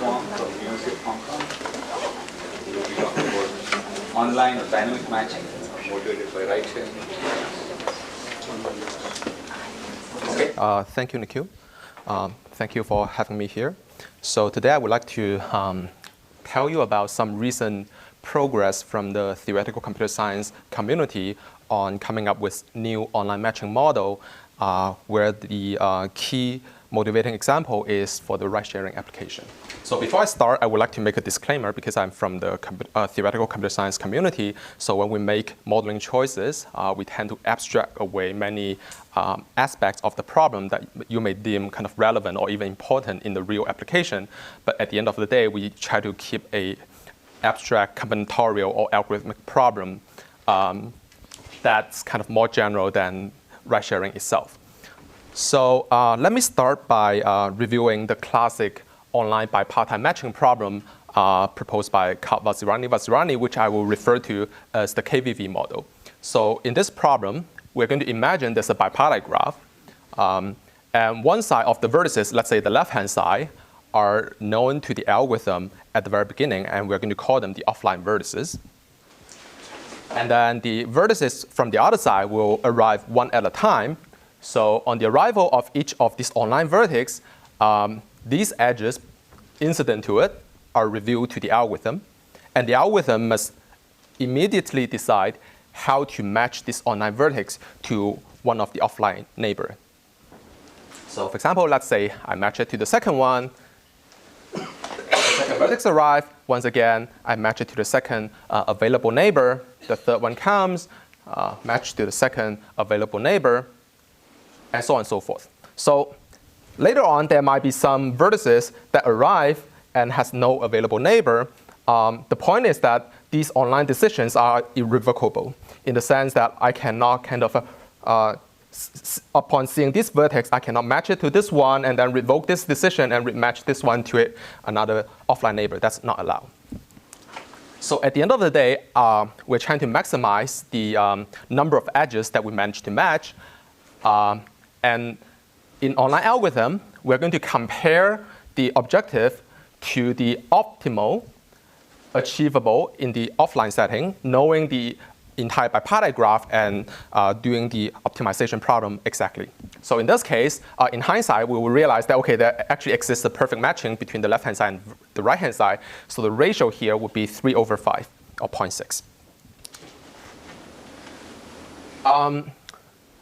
Huang from the University of Hong Kong. We'll be talking about online or dynamic matching motivated by ride sharing. Okay. Thank you, Nikhil. Thank you for having me here. So today I would like to tell you about some recent progress from the theoretical computer science community on coming up with new online matching model where the key motivating example is for the ride-sharing application. So before I start, I would like to make a disclaimer because I'm from the theoretical computer science community. So when we make modeling choices, we tend to abstract away many aspects of the problem that you may deem kind of relevant or even important in the real application. But at the end of the day, we try to keep a abstract combinatorial or algorithmic problem that's kind of more general than ride-sharing itself. So let me start by reviewing the classic online bipartite matching problem proposed by Vazirani, which I will refer to as the KVV model. So in this problem, we're going to imagine there's a bipartite graph. And one side of the vertices, let's say the left-hand side, are known to the algorithm at the very beginning, and we're going to call them the offline vertices. And then the vertices from the other side will arrive one at a time. So on the arrival of each of these online vertices, these edges incident to it are revealed to the algorithm. And the algorithm must immediately decide how to match this online vertex to one of the offline neighbor. So for example, let's say I match it to the second one. The second vertex arrives. Once again, I match it to the second available neighbor. The third one comes, match to the second available neighbor, and so on and so forth. So later on, there might be some vertices that arrive and has no available neighbor. The point is that these online decisions are irrevocable in the sense that I cannot kind of, upon seeing this vertex, I cannot match it to this one and then revoke this decision and match this one to another offline neighbor. That's not allowed. So at the end of the day, we're trying to maximize the number of edges that we manage to match. And in online algorithm, we're going to compare the objective to the optimal achievable in the offline setting, knowing the entire bipartite graph and doing the optimization problem exactly. So in this case, in hindsight, we will realize that, OK, there actually exists a perfect matching between the left-hand side and the right-hand side. So the ratio here would be 3/5, or 0.6.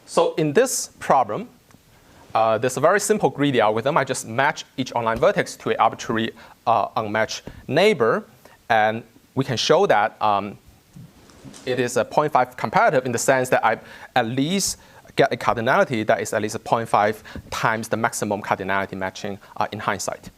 So in this problem, there's a very simple greedy algorithm. I just match each online vertex to an arbitrary unmatched neighbor. And we can show that it is a 0.5 comparative in the sense that I at least get a cardinality that is at least a 0.5 times the maximum cardinality matching in hindsight.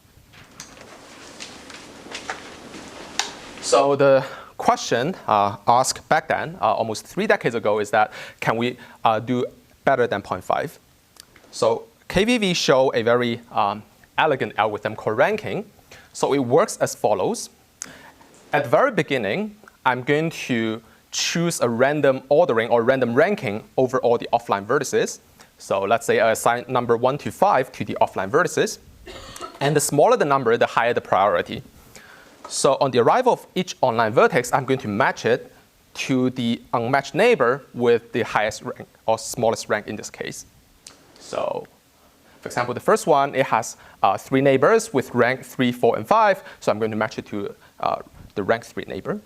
So the question asked back then, almost 3 decades ago, is that can we do better than 0.5? So KVV show a very elegant algorithm called ranking. So it works as follows. At the very beginning, I'm going to choose a random ordering or random ranking over all the offline vertices. So let's say I assign number 1 to 5 to the offline vertices. And the smaller the number, the higher the priority. So on the arrival of each online vertex, I'm going to match it to the unmatched neighbor with the highest rank, or smallest rank in this case. So for example, the first one, it has 3 neighbors with rank 3, 4, and 5. So I'm going to match it to the rank 3 neighbor.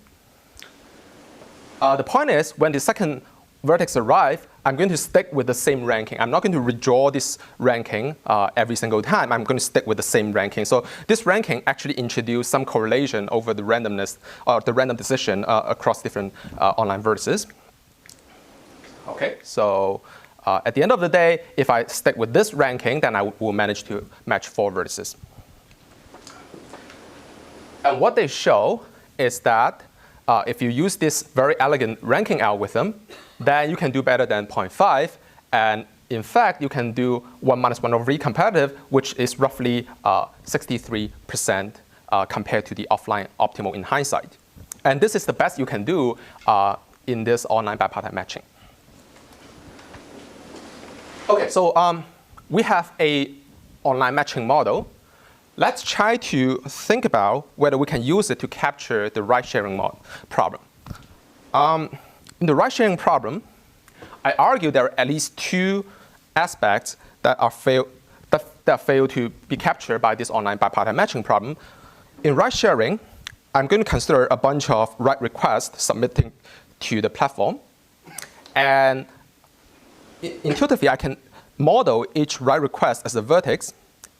The point is, when the second vertex arrives, I'm going to stick with the same ranking. I'm not going to redraw this ranking every single time. I'm going to stick with the same ranking. So this ranking actually introduced some correlation over the randomness or the random decision across different online vertices. OK, so at the end of the day, if I stick with this ranking, then I will manage to match 4 vertices. And what they show is that if you use this very elegant ranking algorithm, then you can do better than 0.5. And in fact, you can do 1 minus 1 over e comparative, which is roughly 63% compared to the offline optimal in hindsight. And this is the best you can do in this online bipartite matching. OK, so we have a online matching model. let's try to think about whether we can use it to capture the ride-sharing problem. In the ride-sharing problem, I argue there are at least two aspects that fail to be captured by this online bipartite matching problem. In ride-sharing, I'm going to consider a bunch of ride requests submitting to the platform. And intuitively, I can model each ride request as a vertex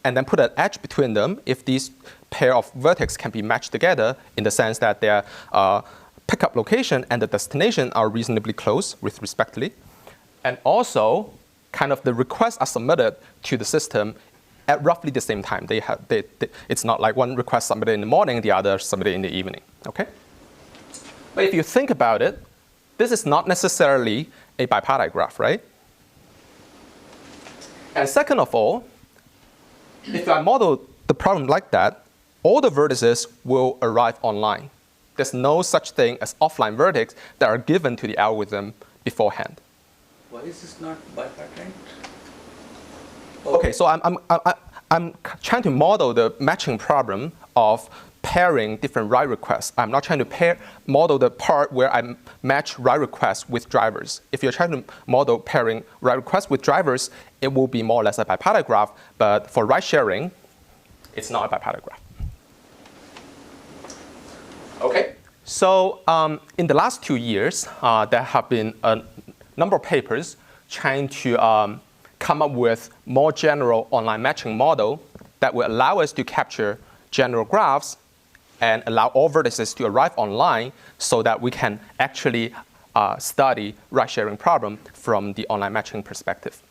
and then put an edge between them if these pair of vertex can be matched together in the sense that their pickup location and the destination are reasonably close with respectively. And also, kind of the requests are submitted to the system at roughly the same time. It's not like one request submitted in the morning, the other submitted in the evening. Okay? But if you think about it, this is not necessarily a bipartite graph, right? And second of all, if I model the problem like that, all the vertices will arrive online. There's no such thing as offline vertex that are given to the algorithm beforehand. Why is this not bipartite? Okay, so I'm trying to model the matching problem of pairing different ride requests. I'm not trying to model the part where I match ride requests with drivers. If you're trying to model pairing ride requests with drivers, it will be more or less a bipartite graph. But for ride sharing, it's not a bipartite graph. Okay, so in the last 2 years, there have been a number of papers trying to come up with more general online matching model that will allow us to capture general graphs and allow all vertices to arrive online so that we can actually study ride-sharing problem from the online matching perspective.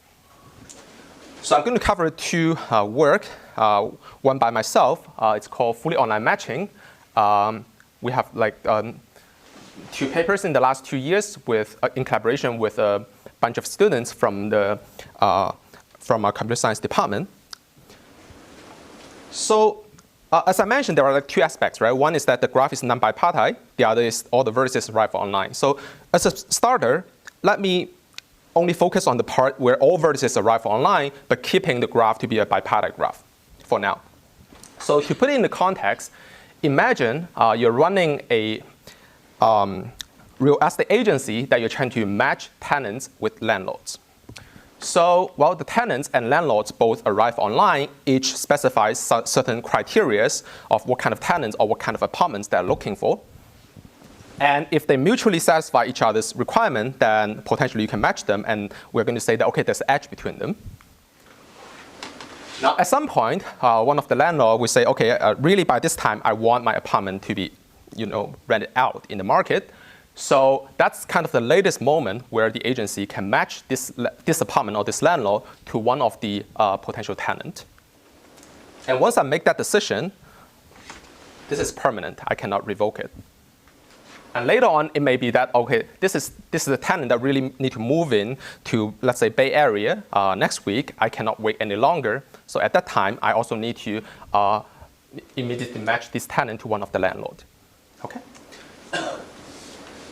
So I'm going to cover two work, one by myself. It's called Fully Online Matching. We have like 2 papers in the last 2 years in collaboration with a bunch of students from our computer science department. So as I mentioned, there are like 2 aspects, right? One is that the graph is non-bipartite. The other is all the vertices arrive online. So as a starter, let me only focus on the part where all vertices arrive online, but keeping the graph to be a bipartite graph for now. So to put it in the context, imagine you're running a real estate agency that you're trying to match tenants with landlords. So while the tenants and landlords both arrive online, each specifies certain criteria of what kind of tenants or what kind of apartments they're looking for. And if they mutually satisfy each other's requirement, then potentially you can match them. And we're going to say that, OK, there's an edge between them. Now, at some point, one of the landlords will say, OK, really by this time, I want my apartment to be rented out in the market. So that's kind of the latest moment where the agency can match this apartment or this landlord to one of the potential tenants. And once I make that decision, this is permanent. I cannot revoke it. And later on, it may be that, OK, this is a tenant that really need to move in to, let's say, Bay Area next week. I cannot wait any longer. So at that time, I also need to immediately match this tenant to one of the landlords. OK?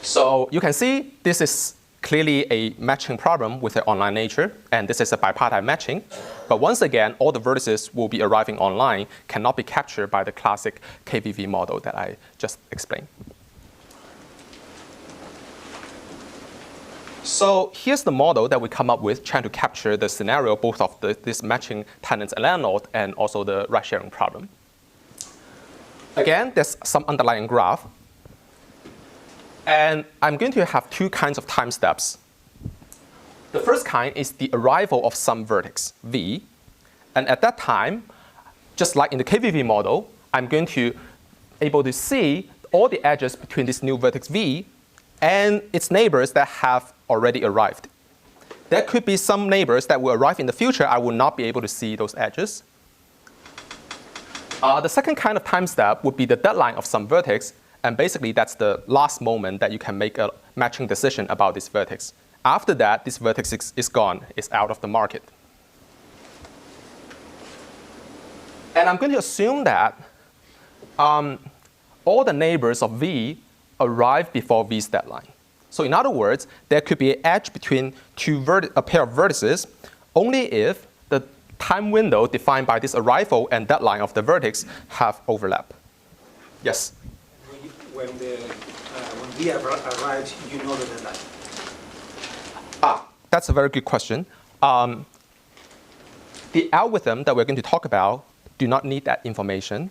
So you can see this is clearly a matching problem with an online nature, and this is a bipartite matching. But once again, all the vertices will be arriving online, cannot be captured by the classic KVV model that I just explained. So here's the model that we come up with, trying to capture the scenario both of this matching tenants and landlord and also the ride-sharing problem. Again, there's some underlying graph. And I'm going to have 2 kinds of time steps. The first kind is the arrival of some vertex, V. And at that time, just like in the KVV model, I'm going to be able to see all the edges between this new vertex V and its neighbors that have already arrived. There could be some neighbors that will arrive in the future. I will not be able to see those edges. The second kind of time step would be the deadline of some vertex. And basically, that's the last moment that you can make a matching decision about this vertex. After that, this vertex is gone, it's out of the market. And I'm going to assume that all the neighbors of V arrive before V's deadline. So in other words, there could be an edge between a pair of vertices only if the time window defined by this arrival and deadline of the vertex have overlap. Yes? When V arrives, you know the deadline. That's a very good question. The algorithm that we're going to talk about do not need that information.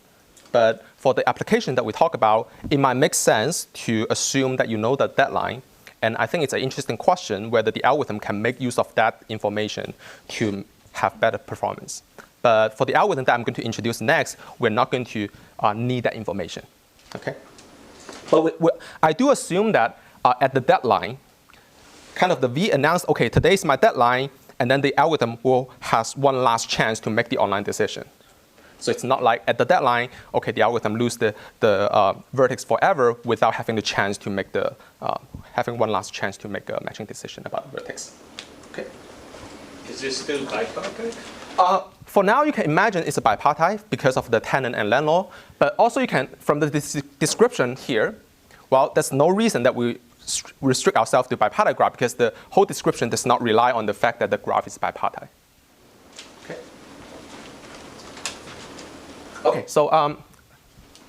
But for the application that we talk about, it might make sense to assume that you know the deadline. And I think it's an interesting question whether the algorithm can make use of that information to have better performance. But for the algorithm that I'm going to introduce next, we're not going to need that information. Okay? But I do assume that at the deadline, kind of the V announced, OK, today's my deadline, and then the algorithm will has one last chance to make the online decision. So it's not like at the deadline, OK, the algorithm lose the vertex forever without having the chance to make having one last chance to make a matching decision about the vertex. Okay. Is this still bipartite? For now, you can imagine it's a bipartite because of the tenant and landlord. But also you can, from the description here, well, there's no reason that we restrict ourselves to bipartite graph because the whole description does not rely on the fact that the graph is bipartite. Okay, so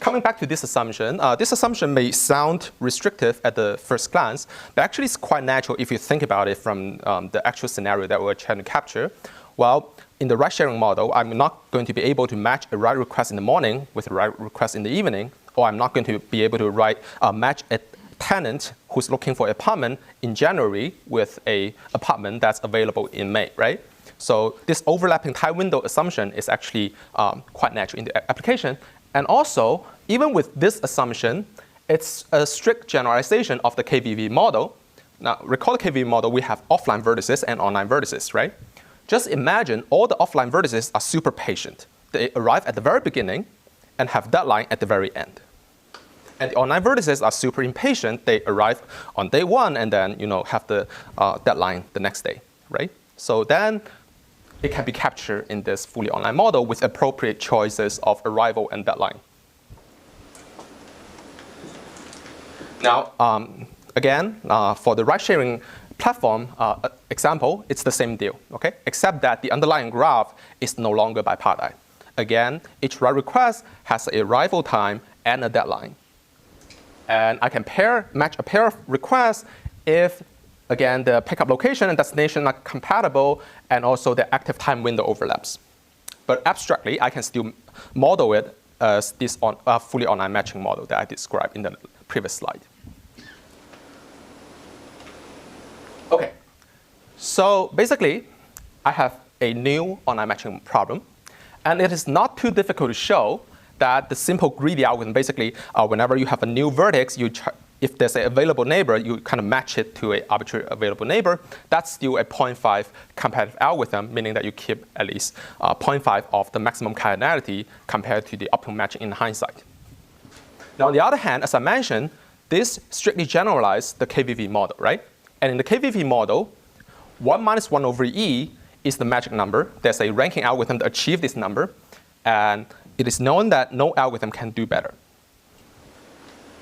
coming back to this assumption may sound restrictive at the first glance, but actually it's quite natural if you think about it from the actual scenario that we're trying to capture. Well, in the ride-sharing model, I'm not going to be able to match a ride request in the morning with a ride request in the evening, or I'm not going to be able to match a tenant who's looking for an apartment in January with an apartment that's available in May, right? So this overlapping time window assumption is actually quite natural in the application. And also, even with this assumption, it's a strict generalization of the KVV model. Now, recall the KVV model, we have offline vertices and online vertices, right? Just imagine all the offline vertices are super patient. They arrive at the very beginning and have deadline at the very end. And the online vertices are super impatient. They arrive on day one and then have the deadline the next day, right? So then it can be captured in this fully online model with appropriate choices of arrival and deadline. Now, again, for the ride-sharing platform example, it's the same deal, okay? Except that the underlying graph is no longer bipartite. Again, each ride request has an arrival time and a deadline. And I can match a pair of requests if, again, the pickup location and destination are compatible, and also the active time window overlaps. But abstractly, I can still model it as this fully online matching model that I described in the previous slide. OK, so basically, I have a new online matching problem. And it is not too difficult to show that the simple greedy algorithm, basically, whenever you have a new vertex, if there's an available neighbor, you kind of match it to an arbitrary available neighbor. That's still a 0.5 competitive algorithm, meaning that you keep at least 0.5 of the maximum cardinality compared to the optimal matching in hindsight. Now, on the other hand, as I mentioned, this strictly generalizes the KVV model, right? And in the KVV model, 1 minus 1 over E is the magic number. There's a ranking algorithm to achieve this number. And it is known that no algorithm can do better.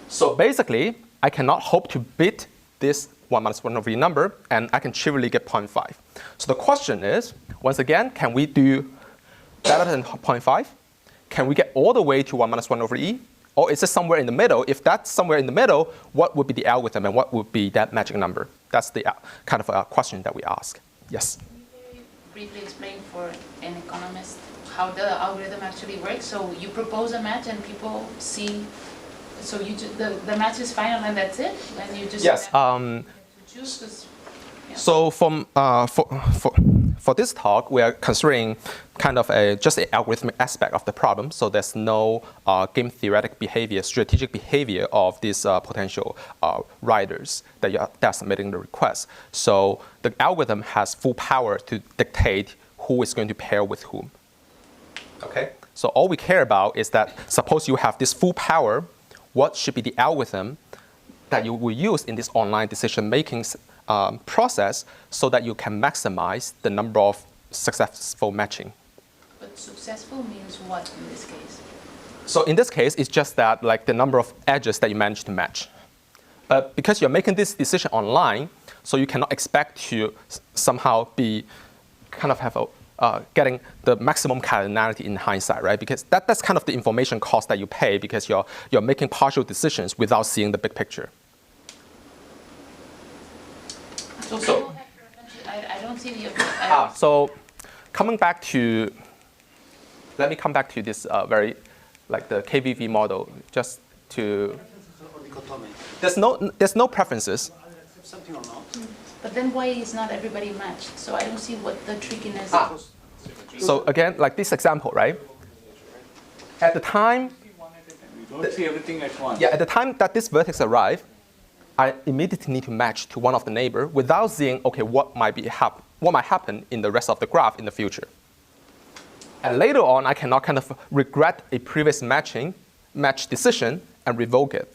So basically, I cannot hope to beat this 1 minus 1 over E number, and I can trivially get 0.5. So the question is, once again, can we do better than 0.5? Can we get all the way to 1 minus 1 over E? Or is it somewhere in the middle? If that's somewhere in the middle, what would be the algorithm and what would be that magic number? That's the kind of a question that we ask. Yes? Can you very briefly explain for an economist how the algorithm actually works? So you propose a match and people see, so the match is final and that's it? And you just yes. choose? Yeah. So for this talk, we are considering kind of just an algorithmic aspect of the problem. So there's no game theoretic behavior, strategic behavior of these potential riders that are submitting the request. So the algorithm has full power to dictate who is going to pair with whom. Okay? So all we care about is that suppose you have this full power, what should be the algorithm that you will use in this online decision-making process so that you can maximize the number of successful matching. But successful means what in this case? So in this case, it's just that like the number of edges that you manage to match. But because you're making this decision online, so you cannot expect to somehow be kind of have getting the maximum cardinality in hindsight, right? Because that's kind of the information cost that you pay because you're making partial decisions without seeing the big picture. So So- people have I don't see the. So coming back to, let me come back to this very, like the KVV model, just to, Or dichotomy, there's no preferences. something or not. But then why is not everybody matched? So I don't see what the trickiness is. So again, like this example, right? At the time, We don't see everything at once. at the time that this vertex arrive, I immediately need to match to one of the neighbor without seeing, okay, what might happen in the rest of the graph in the future. And later on, I cannot kind of regret a previous match decision and revoke it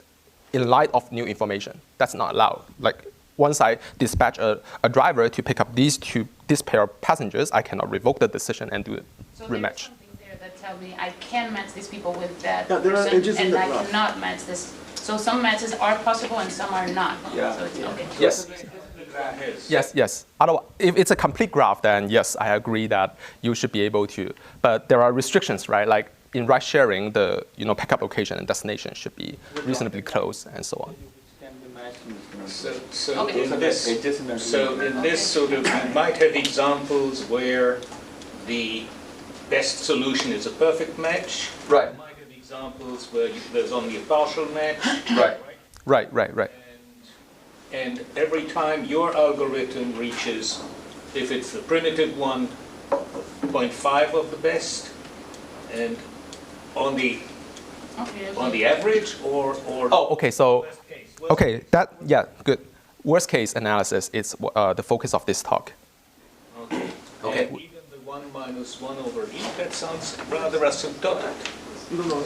in light of new information. That's not allowed. Like once I dispatch a driver to pick up this pair of passengers, I cannot revoke the decision and do a So rematch. there's something there that tell me I can match these people with that Yeah, there are person, edges in and the I graph. cannot match this. So some matches are possible and some are not. Yeah. So it's okay. Yes. Yes. Otherwise, if it's a complete graph, then yes, I agree that you should be able to. But there are restrictions, right? Like in ride sharing, the pickup location and destination should be reasonably close, and so on. Can be matched in this So Okay. in this, Edges in the so in this sort of, you might have examples where the best solution is a perfect match. Right. You might have examples where there's only a partial match. Right. And every time your algorithm reaches, if it's the primitive one, 0.5 of the best, and on the average, or Oh, okay. So, worst case. okay, good. Worst case analysis is the focus of this talk. Okay. Okay. And even the 1 minus 1 over e, that sounds rather asymptotic. No.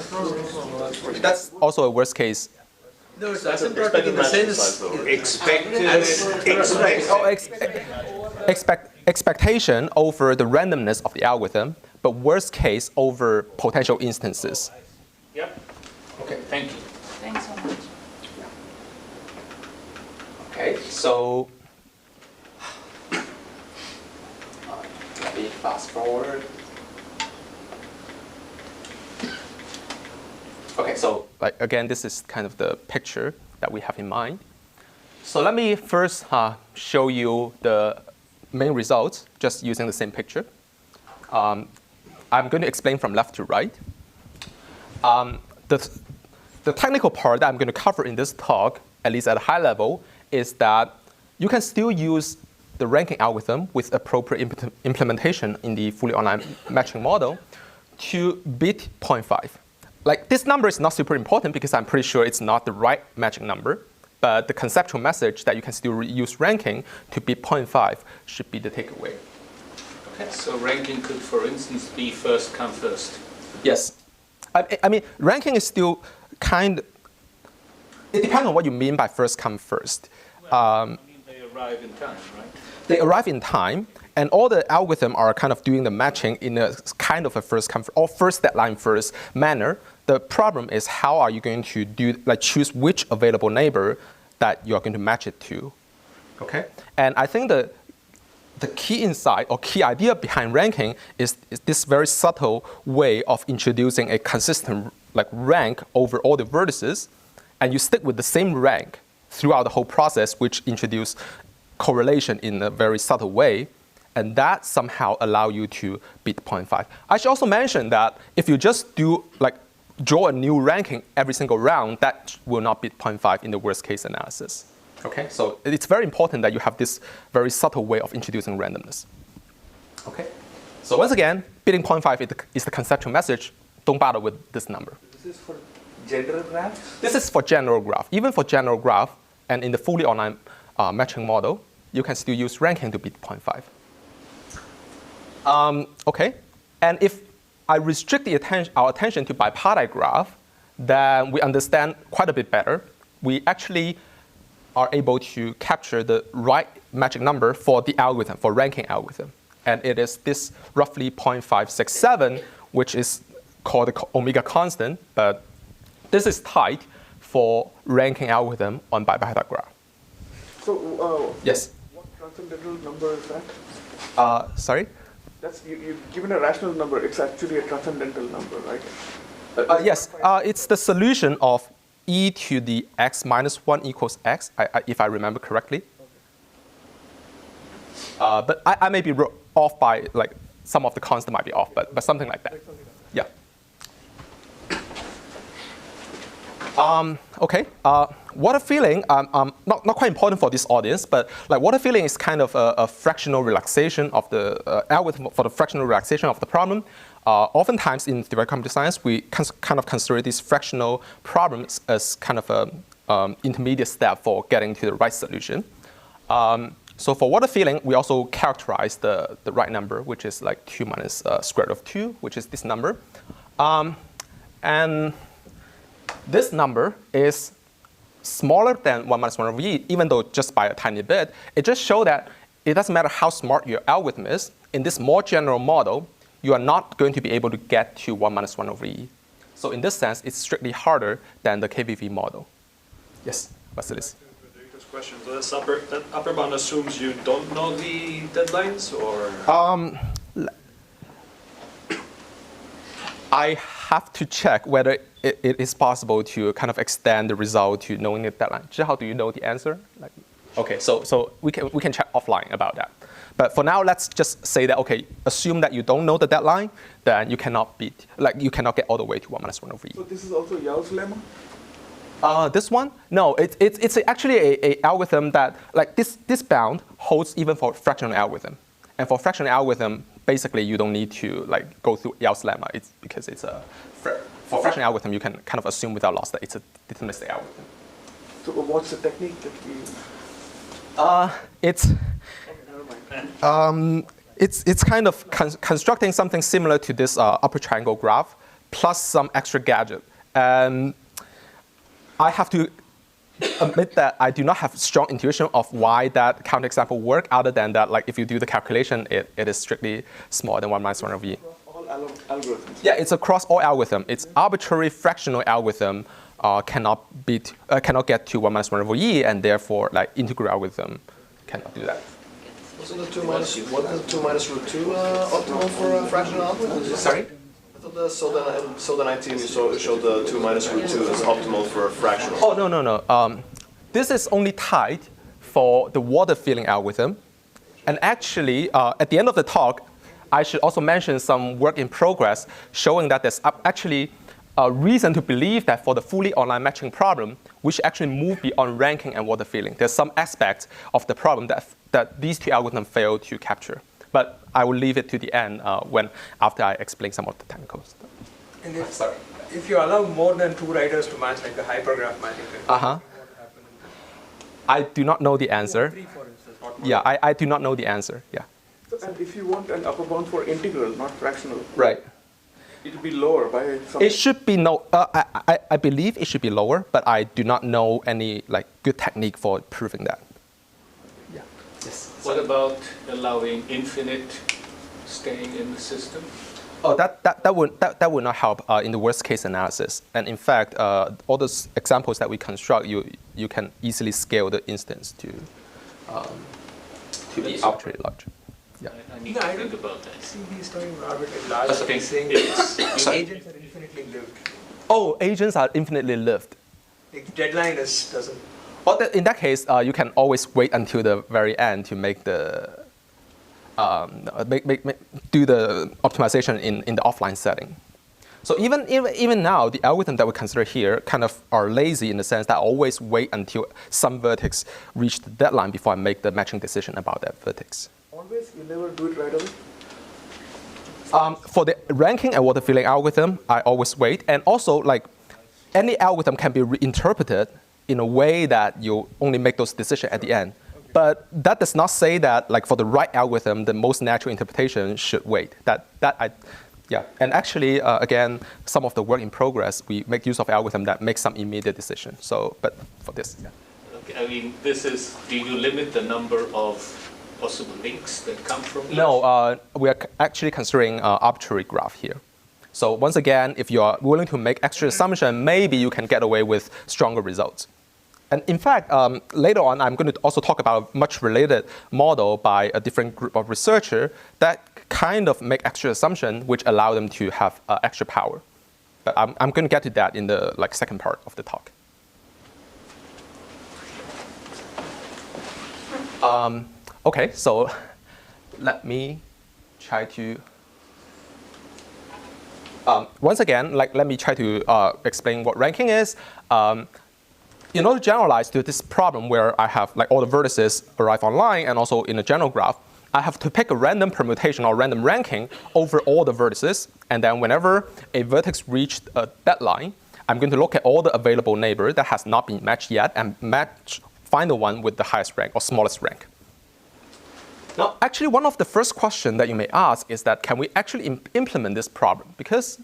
That's also a worst case. No, it's asymptotic in the sense. Expectation over the randomness of the algorithm, but worst case over potential instances. Yep. Okay, thank you. Thanks so much. Okay, so let me fast forward. Okay, so like again, this is kind of the picture that we have in mind. So let me first show you the main results just using the same picture. I'm going to explain from left to right. The technical part that I'm going to cover in this talk, at least at a high level, is that you can still use the ranking algorithm with appropriate implementation in the fully online matching model to beat 0.5. Like this number is not super important because I'm pretty sure it's not the right matching number, but the conceptual message that you can still use ranking to beat 0.5 should be the takeaway. Okay, so ranking could, for instance, be first come first. Yes. I mean, ranking is still it depends on what you mean by first come first. I mean, they arrive in time, right? They arrive in time, and all the algorithms are kind of doing the matching in a kind of a first come or first deadline first manner. The problem is how are you going to choose which available neighbor that you are going to match it to. Okay? And I think the key insight or key idea behind ranking is this very subtle way of introducing a consistent rank over all the vertices, and you stick with the same rank throughout the whole process, which introduce correlation in a very subtle way, and that somehow allow you to beat 0.5. I should also mention that if you just draw a new ranking every single round, that will not beat 0.5 in the worst case analysis. Okay, so it's very important that you have this very subtle way of introducing randomness. Okay, so once again, beating 0.5 is the conceptual message. Don't bother with this number. This is for general graphs? This is for general graph. Even for general graph, and in the fully online matching model, you can still use ranking to beat 0.5. Okay, and if I restrict our attention to bipartite graph, then we understand quite a bit better. We actually are able to capture the right magic number for the algorithm, for ranking algorithm. And it is this roughly 0.567, which is called the omega constant, but this is tight for ranking algorithm on bipartite graph. So, Yes? what transcendental number is that? Sorry? That's you've given a rational number. It's actually a transcendental number, right? Yes, it's the solution of e to the x minus 1 equals x, if I remember correctly. But I may be off by, like, some of the constant might be off, but something like that. Yeah. Okay. Water filling, not quite important for this audience, but like water filling is kind of a fractional relaxation of the algorithm for the fractional relaxation of the problem. Oftentimes in theoretical computer science, we kind of consider these fractional problems as kind of an intermediate step for getting to the right solution. So for water filling, we also characterize the right number, which is like 2 minus square root of 2, which is this number. And this number is smaller than 1 minus 1 over e, even though just by a tiny bit. It just shows that it doesn't matter how smart your algorithm is. In this more general model, you are not going to be able to get to 1 minus 1 over e. So in this sense, it's strictly harder than the KVV model. Yes, Vasilis. Question. So that upper bound assumes you don't know the deadlines, or? I have to check whether it is possible to kind of extend the result to knowing the deadline. How do you know the answer? Like, okay, so we can check offline about that. But for now, let's just say that, okay, assume that you don't know the deadline, then you cannot beat, like you cannot get all the way to 1 minus 1 over e. So this is also Yau's lemma? This one? No, it's actually a algorithm that, like this bound holds even for fractional algorithm. And for fractional algorithm, basically you don't need to like go through Yau's lemma. It's because it's for fractional algorithm, you can kind of assume without loss that it's a deterministic algorithm. So what's the technique that we use? It's kind of constructing something similar to this upper triangle graph plus some extra gadget. And I have to admit that I do not have strong intuition of why that counterexample work, other than that, like if you do the calculation, it is strictly smaller than 1 minus 1 over e. All algorithms. Yeah, it's across all algorithm. It's arbitrary fractional algorithm cannot get to 1 minus 1 over e, and therefore like integral algorithm cannot do that. Wasn't the 2 minus root 2 optimal for a fractional algorithm? Sorry? I thought the Solda 19 you showed the 2 minus root 2 as optimal for a fractional. Oh, no. This is only tied for the water filling algorithm. And actually, at the end of the talk, I should also mention some work in progress showing that there's actually a reason to believe that for the fully online matching problem, we should actually move beyond ranking and water filling. There's some aspects of the problem that these two algorithms fail to capture. But I will leave it to the end after I explain some of the technical stuff. And if you allow more than 2 writers to match, like the hypergraph matching technique, what happens? I do not know the answer. 3, for instance. Yeah, I do not know the answer. Yeah. So, and if you want an upper bound for integral, not fractional, Right. it will be lower by some. It should be I believe it should be lower, but I do not know any like good technique for proving that. Yeah. Yes. What about allowing infinite staying in the system? Oh, that would not help in the worst case analysis. And in fact, all those examples that we construct, you can easily scale the instance to be arbitrarily large. Yeah. I need to think about that. See these talking about arbitrary large, That's okay. saying It's- agents are infinitely lived. Oh, agents are infinitely lived. The deadline doesn't. Well, in that case, you can always wait until the very end to make the do the optimization in the offline setting. So even now, the algorithm that we consider here kind of are lazy in the sense that I always wait until some vertex reach the deadline before I make the matching decision about that vertex. Always, you never do it right away. For the ranking and water filling algorithm, I always wait. And also, like, any algorithm can be reinterpreted in a way that you only make those decisions at the end. But that does not say that, like, for the right algorithm, the most natural interpretation should wait. Yeah. And actually, again, some of the work in progress, we make use of algorithm that make some immediate decision. So, but for this, yeah. Okay, I mean, do you limit the number of possible links that come from each? No, we are actually considering arbitrary graph here. So once again, if you are willing to make extra assumption, maybe you can get away with stronger results. And in fact, later on, I'm going to also talk about a much related model by a different group of researchers that kind of make extra assumption which allow them to have extra power. But I'm going to get to that in the second part of the talk. Okay, so let me try to once again, let me try to explain what ranking is. In order to generalize to this problem where I have all the vertices arrive online and also in a general graph, I have to pick a random permutation or random ranking over all the vertices. And then whenever a vertex reached a deadline, I'm going to look at all the available neighbors that has not been matched yet and find the one with the highest rank or smallest rank. Now, actually, one of the first questions that you may ask is that can we actually implement this problem? Because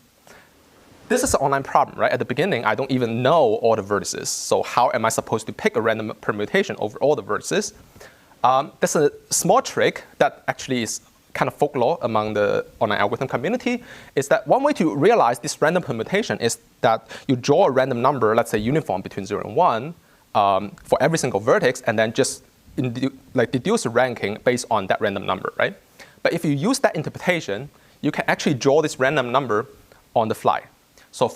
this is an online problem, right? At the beginning, I don't even know all the vertices. So how am I supposed to pick a random permutation over all the vertices? There's a small trick that actually is kind of folklore among the online algorithm community, is that one way to realize this random permutation is that you draw a random number, let's say uniform between 0 and 1, for every single vertex, and then just deduce a ranking based on that random number, right? But if you use that interpretation, you can actually draw this random number on the fly. So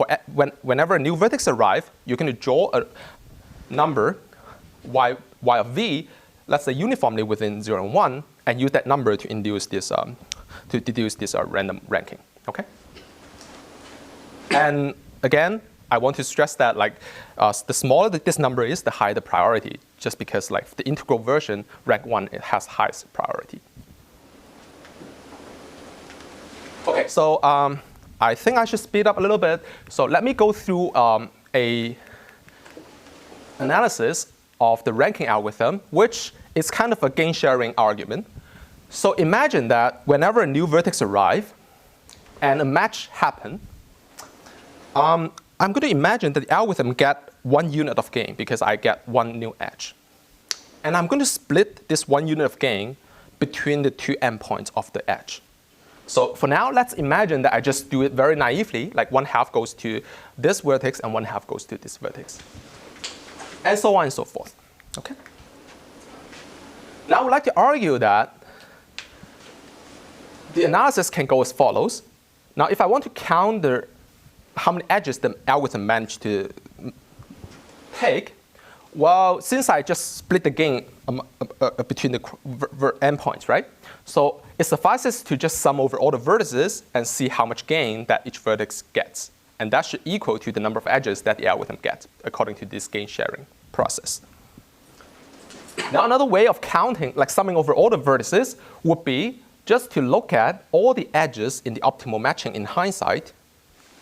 whenever a new vertex arrives, you're going to draw a number y of v, let's say uniformly within 0 and 1, and use that number to induce this to deduce this random ranking. Okay. And again, I want to stress that the smaller this number is, the higher the priority, just because the integral version, rank 1, it has highest priority. Okay, so I think I should speed up a little bit. So let me go through a analysis of the ranking algorithm, which is kind of a gain sharing argument. So imagine that whenever a new vertex arrives and a match happens, I'm going to imagine that the algorithm get 1 unit of gain because I get 1 new edge. And I'm going to split this 1 unit of gain between the 2 endpoints of the edge. So for now, let's imagine that I just do it very naively, like 1/2 goes to this vertex and 1/2 goes to this vertex. And so on and so forth. Okay? Now I would like to argue that the analysis can go as follows. Now if I want to count how many edges the algorithm managed to take, well, since I just split the gain between the endpoints, right? So it suffices to just sum over all the vertices and see how much gain that each vertex gets. And that should equal to the number of edges that the algorithm gets, according to this gain sharing process. Now another way of counting, summing over all the vertices, would be just to look at all the edges in the optimal matching in hindsight.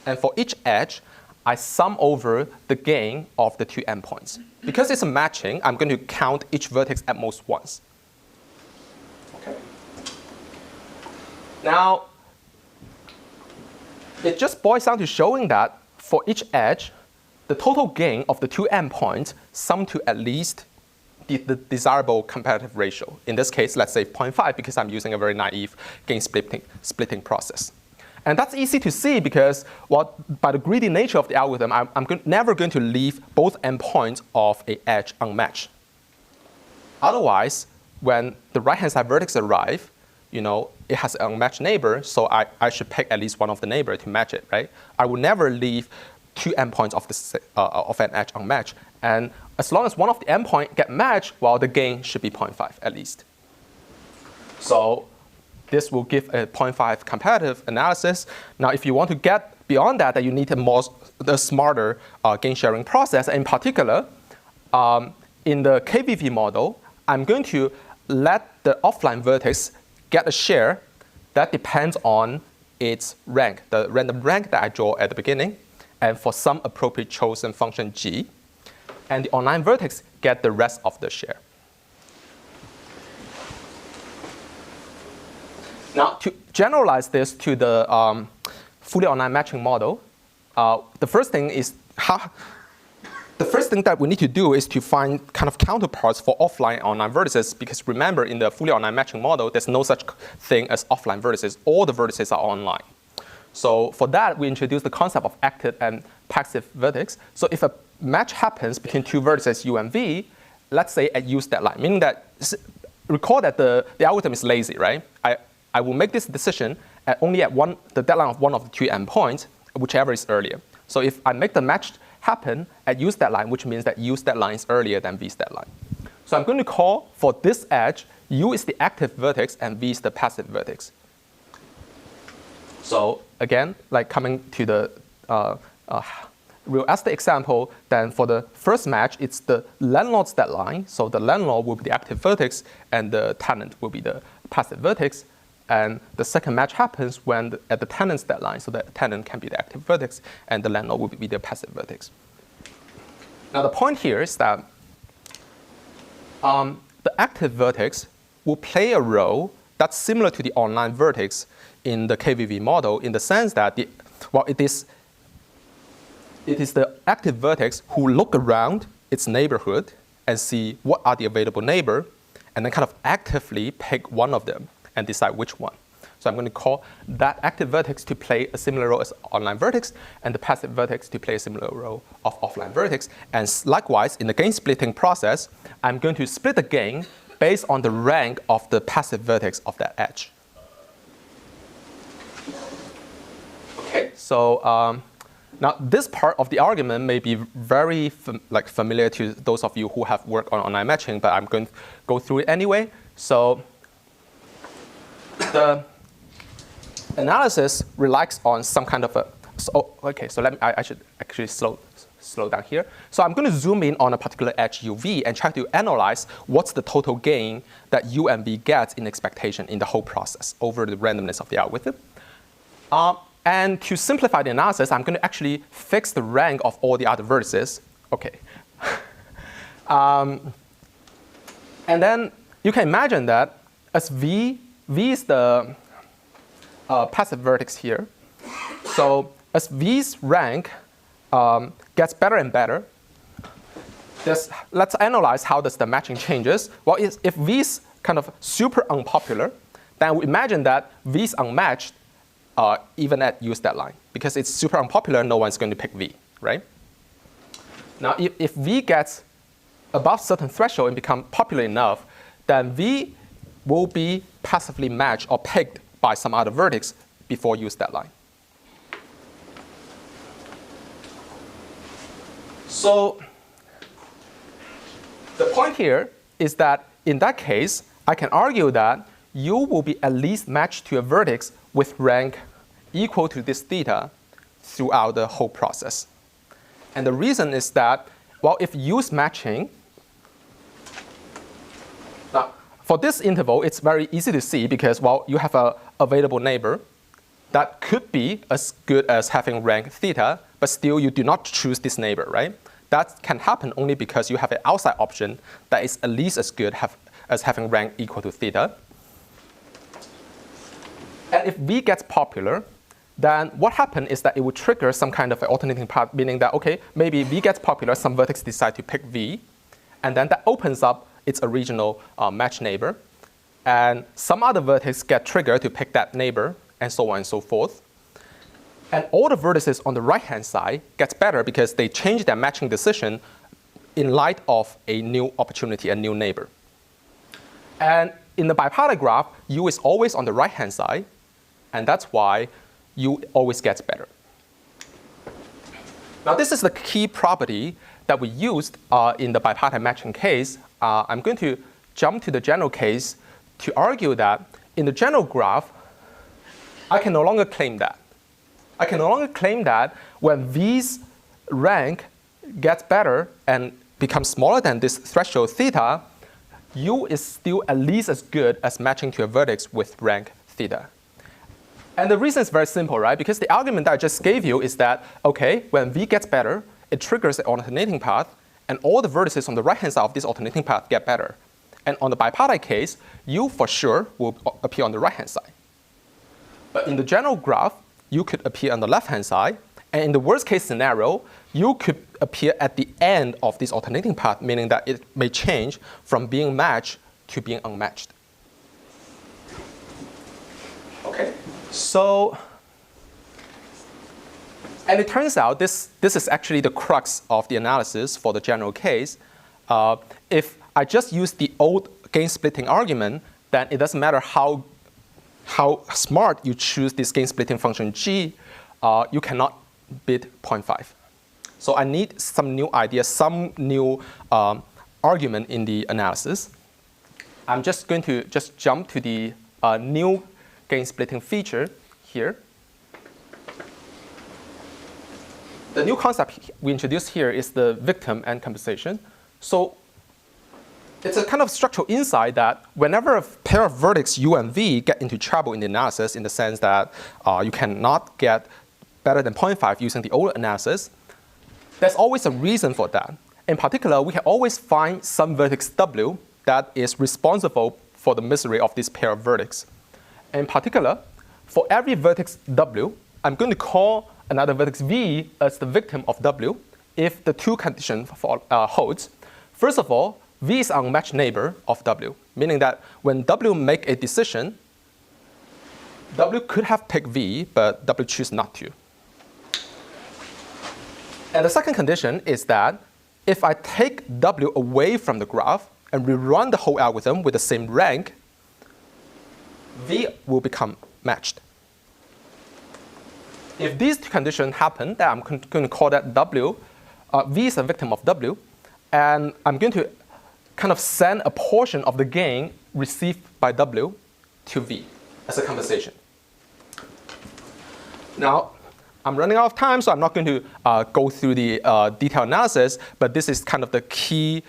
And for each edge, I sum over the gain of the 2 endpoints. Because it's a matching, I'm going to count each vertex at most once. Okay. Now, it just boils down to showing that for each edge, the total gain of the 2 endpoints sum to at least the desirable competitive ratio. In this case, let's say 0.5, because I'm using a very naive gain splitting process. And that's easy to see because, well, by the greedy nature of the algorithm, I'm never going to leave both endpoints of an edge unmatched. Otherwise, when the right-hand side vertex arrive, it has an unmatched neighbor, so I should pick at least one of the neighbors to match it, right? I will never leave 2 endpoints of an edge unmatched. And as long as one of the endpoints get matched, well, the gain should be 0.5 at least. So this will give a 0.5 competitive analysis. Now, if you want to get beyond that, you need a smarter gain sharing process. In particular, in the KVV model, I'm going to let the offline vertex get a share that depends on its rank, the random rank that I draw at the beginning, and for some appropriate chosen function g. And the online vertex get the rest of the share. Now, to generalize this to the fully online matching model, the first thing that we need to do is to find kind of counterparts for offline and online vertices, because remember, in the fully online matching model, there's no such thing as offline vertices. All the vertices are online. So for that, we introduce the concept of active and passive vertex. So if a match happens between 2 vertices u and v, let's say at use deadline, meaning that recall that the algorithm is lazy, right? I I will make this decision only at the deadline of one of the two endpoints, whichever is earlier. So if I make the match happen at U's deadline, which means that U's deadline is earlier than V's deadline. So I'm going to call for this edge, U is the active vertex and V is the passive vertex. So again, like coming to the real estate example, then for the first match, it's the landlord's deadline. So the landlord will be the active vertex and the tenant will be the passive vertex. And the second match happens when at the tenant's deadline. So the tenant can be the active vertex and the landlord will be the passive vertex. Now the point here is that the active vertex will play a role that's similar to the online vertex in the KVV model in the sense that it is the active vertex who look around its neighborhood and see what are the available neighbor, and then kind of actively pick one of them and decide which one. So I'm going to call that active vertex to play a similar role as online vertex, and the passive vertex to play a similar role of offline vertex. And likewise, in the gain splitting process, I'm going to split the gain based on the rank of the passive vertex of that edge. Okay, so now this part of the argument may be very familiar to those of you who have worked on online matching, but I'm going to go through it anyway. So the analysis relies on some kind of a. Okay, so I should actually slow down here. So I'm going to zoom in on a particular edge UV and try to analyze what's the total gain that U and V gets in expectation in the whole process over the randomness of the algorithm. And to simplify the analysis, I'm going to actually fix the rank of all the other vertices. Okay. And then you can imagine that as V is the passive vertex here. So as V's rank gets better and better, let's analyze how does the matching changes. Well, if V is kind of super unpopular, then we imagine that V is unmatched even at U's deadline. Because it's super unpopular, no one's going to pick V, right? Now, if V gets above certain threshold and become popular enough, then V will be passively matched or picked by some other vertex before U's deadline. So the point here is that in that case, I can argue that U will be at least matched to a vertex with rank equal to this theta throughout the whole process. And the reason is that, well, if U's matching, now for this interval, it's very easy to see because, well, you have an available neighbor that could be as good as having rank theta, but still you do not choose this neighbor, right? That can happen only because you have an outside option that is at least as good as having rank equal to theta. And if V gets popular, then what happens is that it will trigger some kind of an alternating path, meaning that, okay, maybe V gets popular, some vertex decide to pick V, and then that opens up its original match neighbor. And some other vertex get triggered to pick that neighbor, and so on and so forth. And all the vertices on the right-hand side gets better because they change their matching decision in light of a new opportunity, a new neighbor. And in the bipartite graph, U is always on the right-hand side, and that's why U always gets better. Now, this is the key property that we used in the bipartite matching case. I'm going to jump to the general case to argue that in the general graph, I can no longer claim that. I can no longer claim that when V's rank gets better and becomes smaller than this threshold theta, U is still at least as good as matching to a vertex with rank theta. And the reason is very simple, right? Because the argument that I just gave you is that, okay, when V gets better, it triggers an alternating path, and all the vertices on the right-hand side of this alternating path get better. And on the bipartite case, U for sure will appear on the right-hand side. But in the general graph, U could appear on the left-hand side. And in the worst-case scenario, U could appear at the end of this alternating path, meaning that it may change from being matched to being unmatched. Okay. So, and it turns out this is actually the crux of the analysis for the general case. If I just use the old gain splitting argument, then it doesn't matter how how smart you choose this gain splitting function g, you cannot beat 0.5. So I need some new idea, some new argument in the analysis. I'm just going to jump to the new gain splitting feature here. The new concept we introduced here is the victim and compensation. So it's a kind of structural insight that whenever a pair of vertex u and v get into trouble in the analysis, in the sense that you cannot get better than 0.5 using the old analysis, there's always a reason for that. In particular, we can always find some vertex w that is responsible for the misery of this pair of vertex. In particular, for every vertex w, I'm going to call another vertex v as the victim of w if the two conditions holds. First of all, v is an unmatched neighbor of w, meaning that when w make a decision, w could have picked v, but w choose not to. And the second condition is that if I take w away from the graph and rerun the whole algorithm with the same rank, v will become matched. If these two conditions happen, then I'm going to call that w. V is a victim of w, and I'm going to kind of send a portion of the gain received by w to v as a compensation. Now, I'm running out of time, so I'm not going to go through the detailed analysis, but this is kind of the key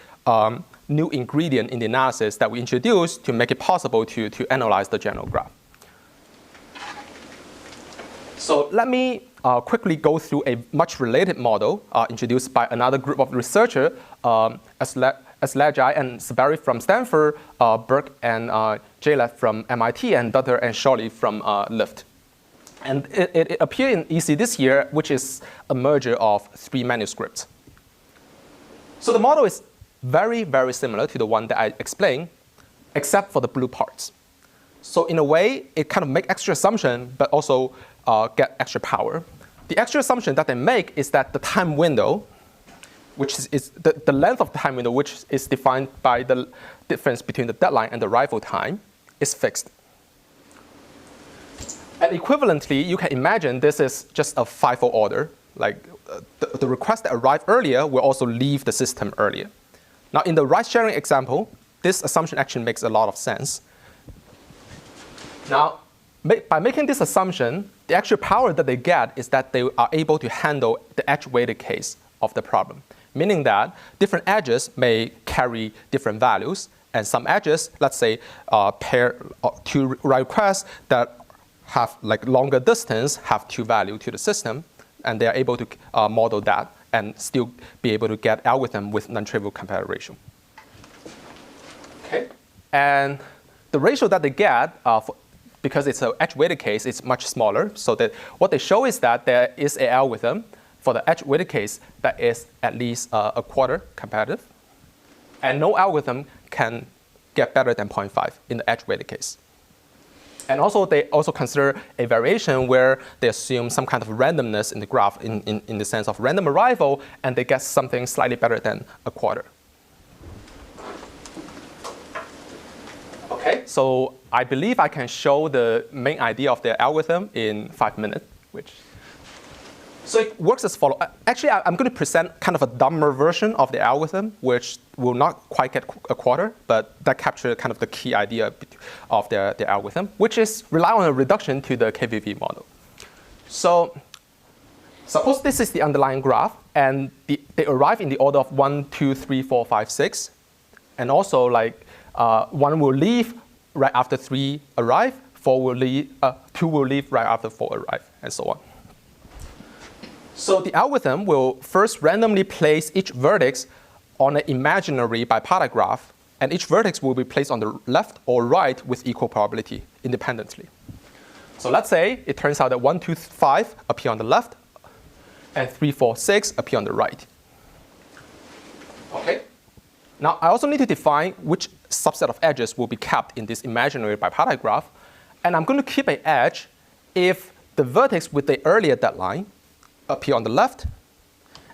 new ingredient in the analysis that we introduced to make it possible to analyze the general graph. So let me quickly go through a much related model introduced by another group of researchers, Zhiyi and Saberi from Stanford, Burke and Jalef from MIT, and Dutter and Shorley from Lyft. And it appeared in EC this year, which is a merger of 3 manuscripts. So the model is very, very similar to the one that I explained, except for the blue parts. So in a way, it kind of makes extra assumption, but also get extra power. The extra assumption that they make is that the time window, which is the length of the time window, which is defined by the difference between the deadline and the arrival time, is fixed. And equivalently, you can imagine this is just a FIFO order. Like the requests that arrive earlier will also leave the system earlier. Now, in the ride-sharing example, this assumption actually makes a lot of sense. Now, by making this assumption, the actual power that they get is that they are able to handle the edge-weighted case of the problem, meaning that different edges may carry different values, and some edges, let's say, pair 2 ride requests that have like longer distance have 2 values to the system, and they are able to model that and still be able to get algorithm with non-trivial compare ratio. Okay, and the ratio that they get, because it's an edge-weighted case, it's much smaller. So that what they show is that there is an algorithm for the edge-weighted case that is at least a quarter competitive, and no algorithm can get better than 0.5 in the edge-weighted case. And also, they also consider a variation where they assume some kind of randomness in the graph in the sense of random arrival, and they get something slightly better than a quarter. Okay, so I believe I can show the main idea of the algorithm in 5 minutes, So it works as follows. Actually, I'm going to present kind of a dumber version of the algorithm, which will not quite get a quarter, but that captures kind of the key idea of the algorithm, which is rely on a reduction to the KVV model. So suppose this is the underlying graph, and they arrive in the order of 1, 2, 3, 4, 5, 6. And also, like, 1 will leave right after 3 arrive, 4 will leave, 2 will leave right after 4 arrive, and so on. So the algorithm will first randomly place each vertex on an imaginary bipartite graph, and each vertex will be placed on the left or right with equal probability independently. So let's say it turns out that 1, 2, 5 appear on the left, and 3, 4, 6 appear on the right. Okay. Now, I also need to define which subset of edges will be kept in this imaginary bipartite graph, and I'm going to keep an edge if the vertex with the earlier deadline appear on the left,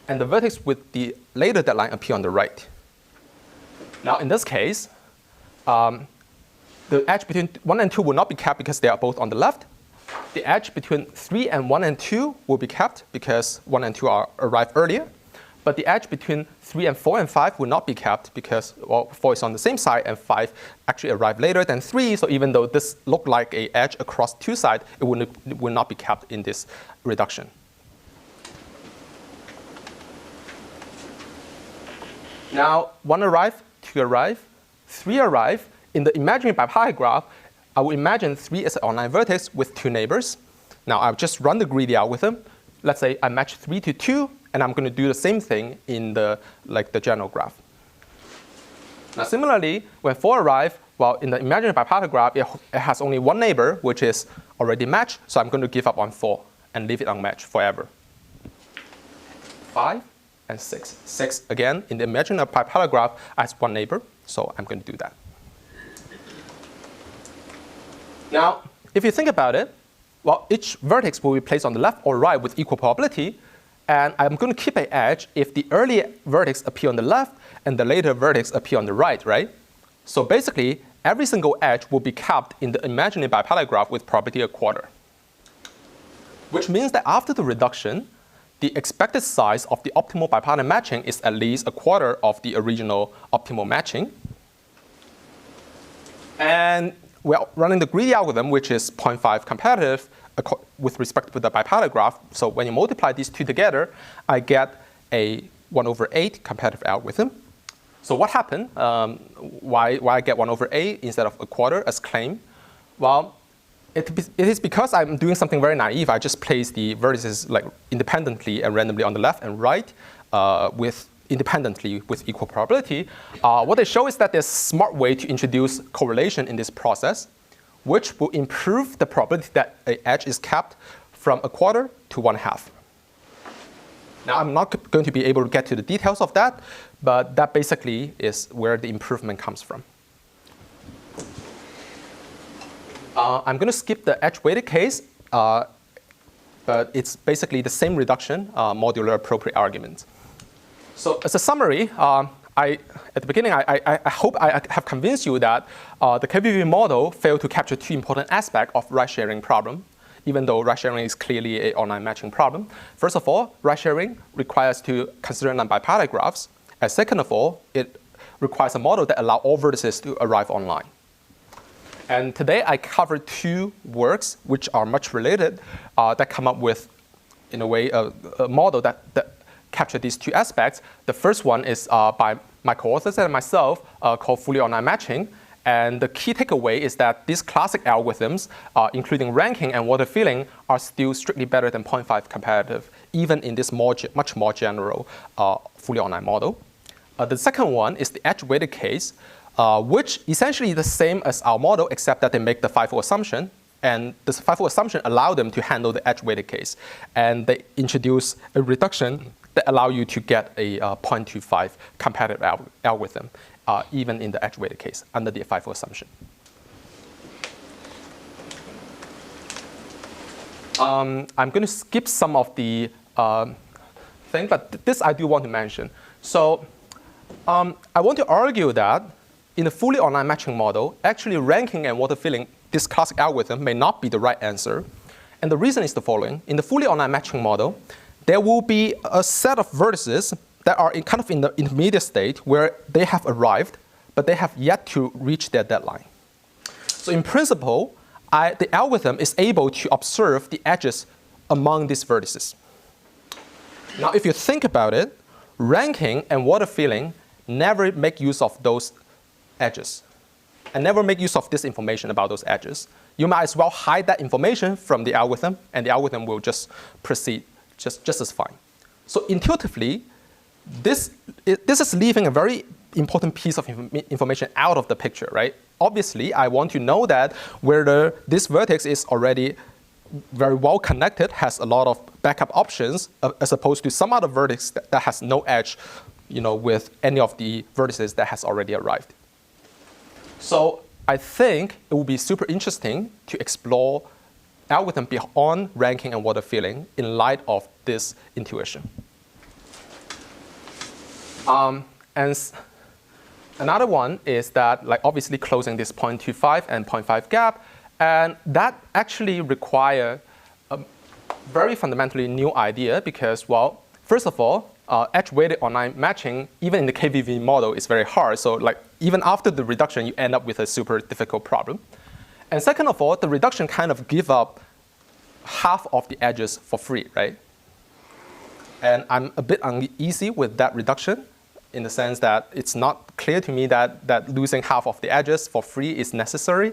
and the vertex with the later deadline appear on the right. Now, in this case, the edge between 1 and 2 will not be kept because they are both on the left. The edge between 3 and 1 and 2 will be kept because 1 and 2 arrive earlier. But the edge between 3 and 4 and 5 will not be kept because, well, 4 is on the same side and 5 actually arrived later than 3. So even though this looked like an edge across two sides, it will not be kept in this reduction. Now, 1 arrive, 2 arrive, 3 arrive. In the imaginary bipartite graph, I will imagine 3 as an online vertex with 2 neighbors. Now, I'll just run the greedy algorithm. Let's say I match 3 to 2, and I'm going to do the same thing in the general graph. Now, similarly, when 4 arrive, well, in the imaginary bipartite graph, it has only 1 neighbor, which is already matched. So I'm going to give up on 4 and leave it unmatched forever. 5 and 6. 6, again, in the imaginary bipartite graph, has 1 neighbor. So I'm going to do that. Now, if you think about it, well, each vertex will be placed on the left or right with equal probability. And I'm going to keep an edge if the early vertex appear on the left and the later vertex appear on the right, right? So basically, every single edge will be kept in the imaginary bipartite graph with probability a quarter. Which means that after the reduction, the expected size of the optimal bipartite matching is at least a quarter of the original optimal matching. And we're running the greedy algorithm, which is 0.5 competitive with respect to the bipartite graph. So when you multiply these two together, I get a 1/8 competitive algorithm. So what happened? Why I get 1/8 instead of a quarter as claimed? Well, it is because I'm doing something very naive. I just place the vertices independently and randomly on the left and right independently with equal probability. What they show is that there's a smart way to introduce correlation in this process, which will improve the probability that an edge is kept from a quarter to 1/2. Now, I'm not going to be able to get to the details of that, but that basically is where the improvement comes from. I'm going to skip the edge-weighted case, but it's basically the same reduction, modular appropriate argument. So as a summary, at the beginning, I hope I have convinced you that the KVV model failed to capture 2 important aspects of ride-sharing problem, even though ride-sharing is clearly an online matching problem. First of all, ride-sharing requires to consider non-bipartite graphs. And second of all, it requires a model that allows all vertices to arrive online. And today, I covered 2 works which are much related that come up with, in a way, a model that capture these 2 aspects. The first one is by my co-authors and myself called fully online matching. And the key takeaway is that these classic algorithms, including ranking and water filling, are still strictly better than 0.5 competitive, even in this much more general fully online model. The second one is the edge-weighted case, which essentially is the same as our model, except that they make the FIFO assumption. And this FIFO assumption allows them to handle the edge-weighted case. And they introduce a reduction that allow you to get a 0.25 competitive algorithm, even in the edge-weighted case, under the FIFO assumption. I'm going to skip some of the thing, but this I do want to mention. So I want to argue that in the fully online matching model, actually ranking and water filling, this classic algorithm may not be the right answer. And the reason is the following. In the fully online matching model, there will be a set of vertices that are in the intermediate state where they have arrived, but they have yet to reach their deadline. So in principle, the algorithm is able to observe the edges among these vertices. Now, if you think about it, ranking and water filling never make use of those edges and never make use of this information about those edges. You might as well hide that information from the algorithm, and the algorithm will just proceed just as fine. So intuitively, this is leaving a very important piece of information out of the picture, right? Obviously, I want to know that whether this vertex is already very well connected, has a lot of backup options, as opposed to some other vertex that has no edge, with any of the vertices that has already arrived. So I think it will be super interesting to explore algorithm beyond ranking and water filling in light of this intuition. And Another one is that, like, obviously closing this 0.25 and 0.5 gap, and that actually require a very fundamentally new idea because, well, first of all, edge-weighted online matching, even in the KVV model, is very hard. So, like, even after the reduction, you end up with a super difficult problem. And second of all, the reduction kind of give up half of the edges for free, right? And I'm a bit uneasy with that reduction in the sense that it's not clear to me that losing half of the edges for free is necessary.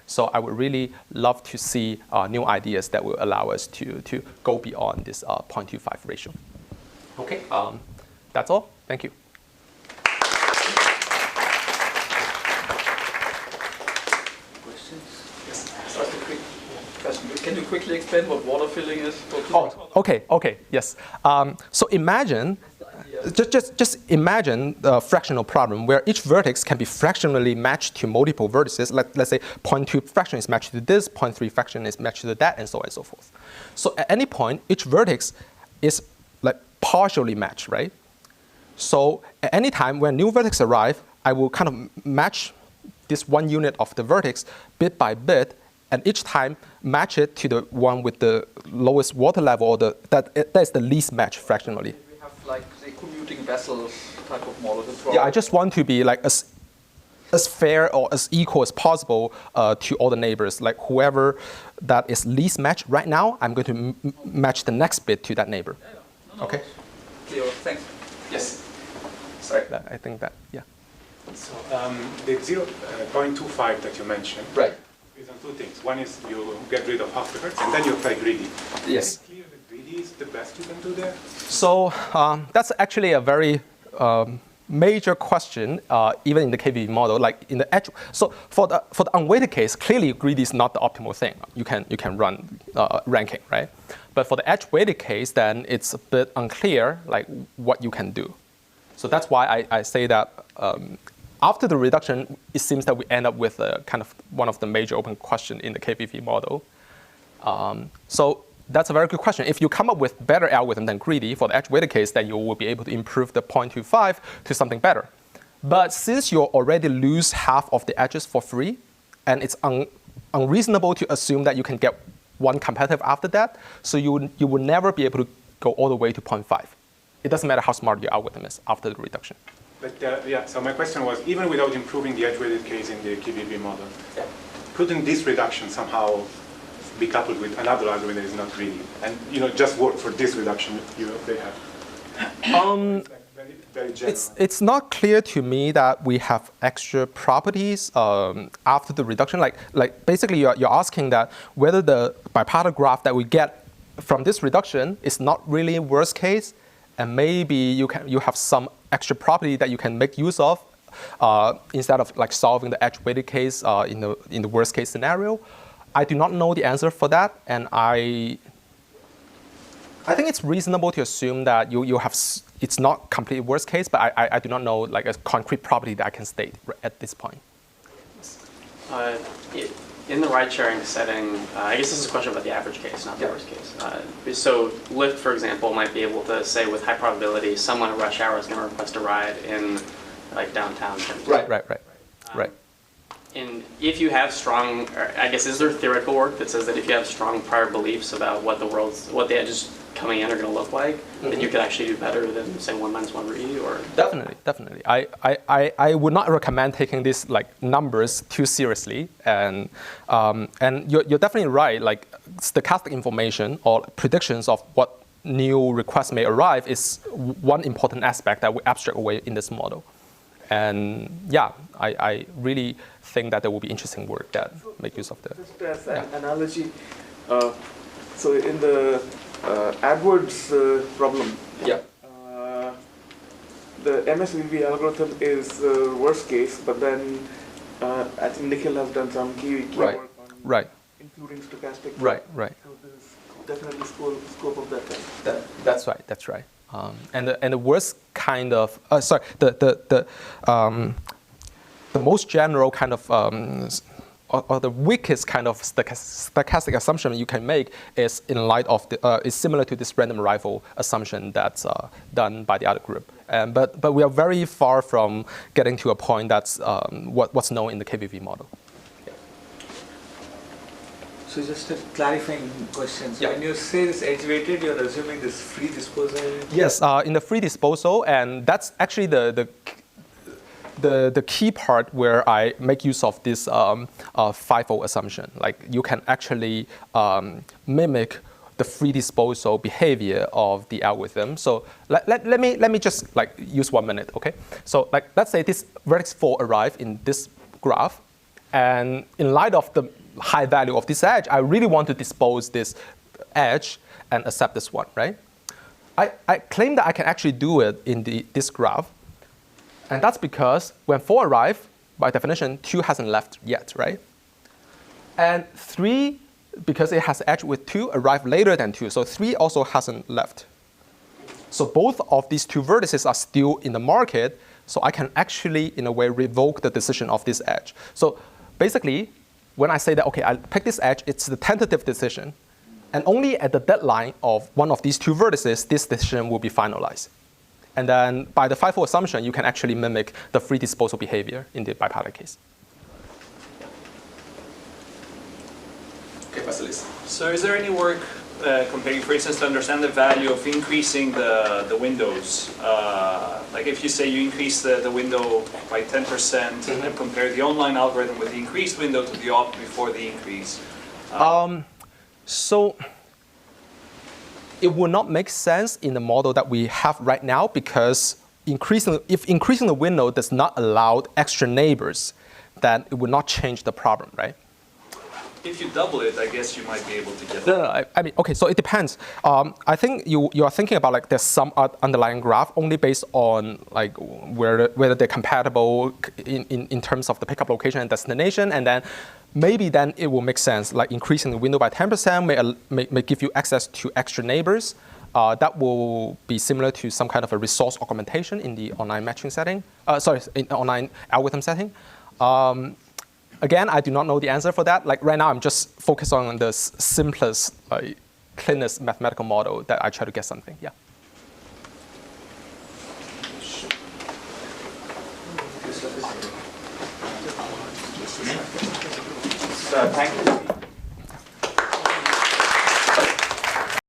So I would really love to see new ideas that will allow us to go beyond this 0.25 ratio. Okay, that's all. Thank you. Can you quickly explain what water filling is? Oh, okay, yes. So imagine, just imagine a fractional problem where each vertex can be fractionally matched to multiple vertices. Let's say 0.2 fraction is matched to this, 0.3 fraction is matched to that, and so on and so forth. So at any point, each vertex is like partially matched, right? So at any time when new vertex arrive, I will kind of match this one unit of the vertex bit by bit, and each time match it to the one with the lowest water level, or that is the least match fractionally. We have like the commuting vessels type of model. Yeah, I just want to be like as fair or as equal as possible to all the neighbors. Like whoever that is least matched right now, I'm going to match the next bit to that neighbor. No, Okay. Clear. Thanks. Yes. Sorry. I think that, yeah. So the 0.25 that you mentioned Right. is on two things. One is you get rid of half the hertz, and then you apply greedy. Yes. Is it clear that greedy is the best you can do there? So that's actually a very major question, even in the KVV model, like in the edge. So for the unweighted case, clearly greedy is not the optimal thing. You can run ranking, right? But for the edge weighted case, then it's a bit unclear, like what you can do. So that's why I say that after the reduction, it seems that we end up with a kind of one of the major open question in the KVV model. So that's a very good question. If you come up with better algorithm than greedy for the edge-weighted case, then you will be able to improve the 0.25 to something better. But since you already lose half of the edges for free, and it's unreasonable to assume that you can get one competitive after that, so you will never be able to go all the way to 0.5. It doesn't matter how smart your algorithm is after the reduction. But yeah, so my question was, even without improving the edge-weighted case in the KVV model, couldn't this reduction somehow be coupled with another algorithm that is not greedy, and just work for this reduction they have? It's like very general. It's not clear to me that we have extra properties after the reduction. Like basically, you're asking that whether the bipartite graph that we get from this reduction is not really worst case, and maybe you have some extra property that you can make use of instead of like solving the edge-weighted case in the worst case scenario. I do not know the answer for that, and I think it's reasonable to assume that you have. It's not completely worst case, but I do not know like a concrete property that I can state at this point. In the ride-sharing setting, I guess this is a question about the average case, not the worst case. So Lyft, for example, might be able to say with high probability someone at rush hour is going to request a ride in like downtown. Right. And if you have strong, I guess, is there theoretical work that says that if you have strong prior beliefs about what the edges coming in are going to look like, then you could actually do better than say 1 - 1 re or? Definitely. I would not recommend taking these like numbers too seriously, and you're definitely right. Like stochastic information or predictions of what new requests may arrive is one important aspect that we abstract away in this model. And yeah, I really think that there will be interesting work that make use of that. Just as an analogy, so in the AdWords problem, the MSVB algorithm is the worst case, but then I think Nikhil has done some key work on including stochastic. Right. So there's definitely scope of that. That's right. And the worst kind of the most general kind of or the weakest kind of stochastic assumption you can make is in light of is similar to this random arrival assumption that's done by the other group. But we are very far from getting to a point that's what's known in the KVV model. So just a clarifying question. So Yeah. when you say this edge-weighted, you're assuming this free disposal? Yes, in the free disposal, and that's actually the key part where I make use of this fivefold assumption. Like you can actually mimic the free disposal behavior of the algorithm. So let me just like use 1 minute, okay? So like let's say this vertex 4 arrive in this graph, and in light of the high value of this edge, I really want to dispose this edge and accept this one, right? I claim that I can actually do it in this graph, and that's because when 4 arrive, by definition, 2 hasn't left yet, right? And 3, because it has edge with 2, arrive later than 2, so 3 also hasn't left. So both of these 2 vertices are still in the market, so I can actually, in a way, revoke the decision of this edge. So basically, when I say that, okay, I pick this edge, it's the tentative decision. And only at the deadline of one of these 2 vertices, this decision will be finalized. And then by the fivefold assumption, you can actually mimic the free disposal behavior in the bipartite case. Okay, Vasilis. So is there any work comparing, for instance, to understand the value of increasing the windows? Like if you say you increase the window by 10% and then compare the online algorithm with the increased window to the op before the increase. So it would not make sense in the model that we have right now, because if increasing the window does not allow extra neighbors, then it would not change the problem, right? If you double it, I guess you might be able to get No, I mean, okay, so it depends. I think you are thinking about like there's some underlying graph only based on like whether they're compatible in terms of the pickup location and destination, and then maybe then it will make sense, like increasing the window by 10% may give you access to extra neighbors. That will be similar to some kind of a resource augmentation in the online matching setting. In online algorithm setting. Again, I do not know the answer for that. Like right now, I'm just focused on the simplest, cleanest mathematical model that I try to get something. Yeah. Thank you.